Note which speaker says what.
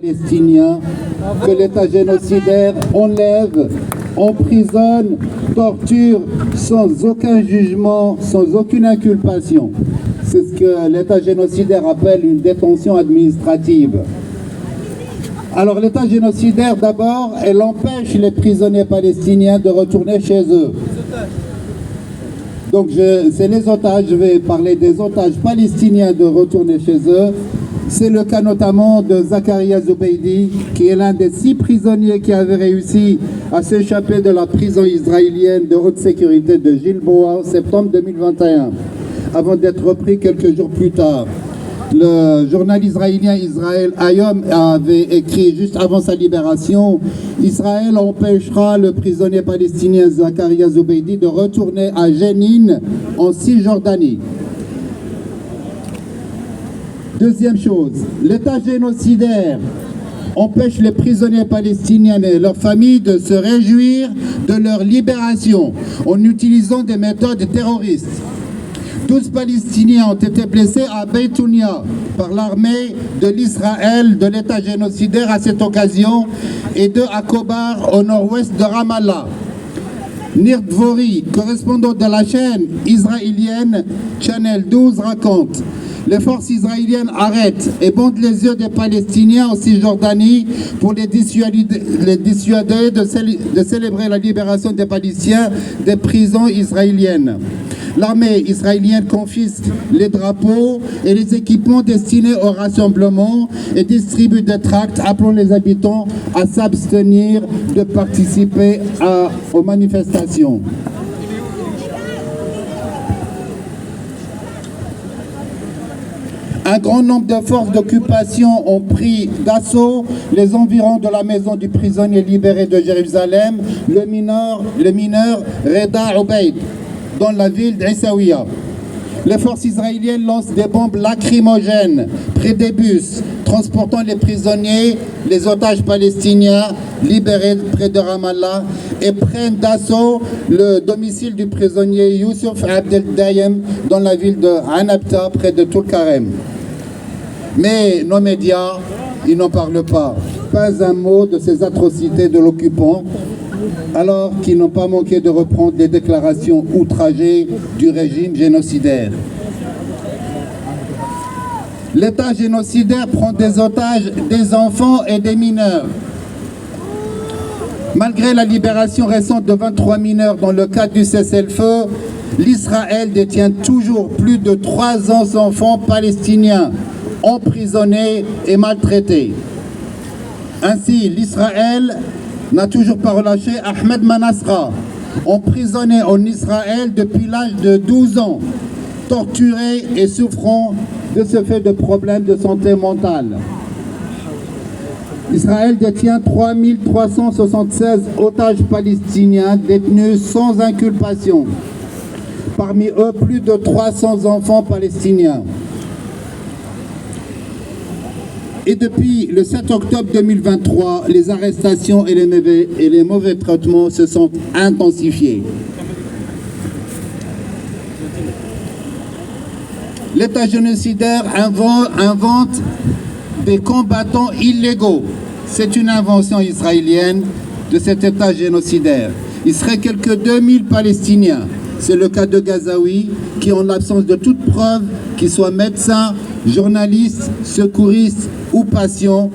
Speaker 1: Palestiniens que l'État génocidaire enlève, emprisonne, torture sans aucun jugement, sans aucune inculpation. C'est ce que l'État génocidaire appelle une détention administrative. Alors l'État génocidaire, d'abord, elle empêche les prisonniers palestiniens de retourner chez eux. Donc c'est les otages, je vais parler des otages palestiniens de retourner chez eux. C'est le cas notamment de Zakaria Zubeidi, qui est l'un des 6 prisonniers qui avait réussi à s'échapper de la prison israélienne de haute sécurité de Gilboa en septembre 2021, avant d'être repris quelques jours plus tard. Le journal israélien Israël Hayom avait écrit juste avant sa libération: Israël empêchera le prisonnier palestinien Zakaria Zubeidi de retourner à Jénine en Cisjordanie. Deuxième chose, l'État génocidaire empêche les prisonniers palestiniens et leurs familles de se réjouir de leur libération en utilisant des méthodes terroristes. 12 Palestiniens ont été blessés à Beitounia par l'armée de l'Israël de l'État génocidaire à cette occasion, et 2 à Kobar au nord-ouest de Ramallah. Nir Dvori, correspondant de la chaîne israélienne Channel 12, raconte: les forces israéliennes arrêtent et bandent les yeux des Palestiniens en Cisjordanie pour les dissuader de célébrer la libération des Palestiniens des prisons israéliennes. L'armée israélienne confisque les drapeaux et les équipements destinés au rassemblement et distribue des tracts appelant les habitants à s'abstenir de participer aux manifestations. Un grand nombre de forces d'occupation ont pris d'assaut les environs de la maison du prisonnier libéré de Jérusalem, le mineur Reda Obeid, dans la ville d'Issaouia. Les forces israéliennes lancent des bombes lacrymogènes près des bus transportant les prisonniers, les otages palestiniens libérés près de Ramallah, et prennent d'assaut le domicile du prisonnier Youssouf Abdel Dayem dans la ville de Anabta près de Toul-Karem. Mais nos médias, ils n'en parlent pas. Pas un mot de ces atrocités de l'occupant, alors qu'ils n'ont pas manqué de reprendre les déclarations outragées du régime génocidaire. L'État génocidaire prend des otages des enfants et des mineurs. Malgré la libération récente de 23 mineurs dans le cadre du cessez-le-feu, l'Israël détient toujours plus de 300 enfants palestiniens emprisonnés et maltraités. Ainsi, l'Israël n'a toujours pas relâché Ahmed Manasra, emprisonné en Israël depuis l'âge de 12 ans, torturé et souffrant de ce fait de problèmes de santé mentale. Israël détient 3376 otages palestiniens détenus sans inculpation. Parmi eux, plus de 300 enfants palestiniens. Et depuis le 7 octobre 2023, les arrestations et les mauvais traitements se sont intensifiés. L'État génocidaire invente des combattants illégaux. C'est une invention israélienne de cet État génocidaire. Il serait quelques 2000 Palestiniens. C'est le cas de Gazaoui, qui, en l'absence de toute preuve, qu'ils soient médecins, journalistes, secouristes ou patients,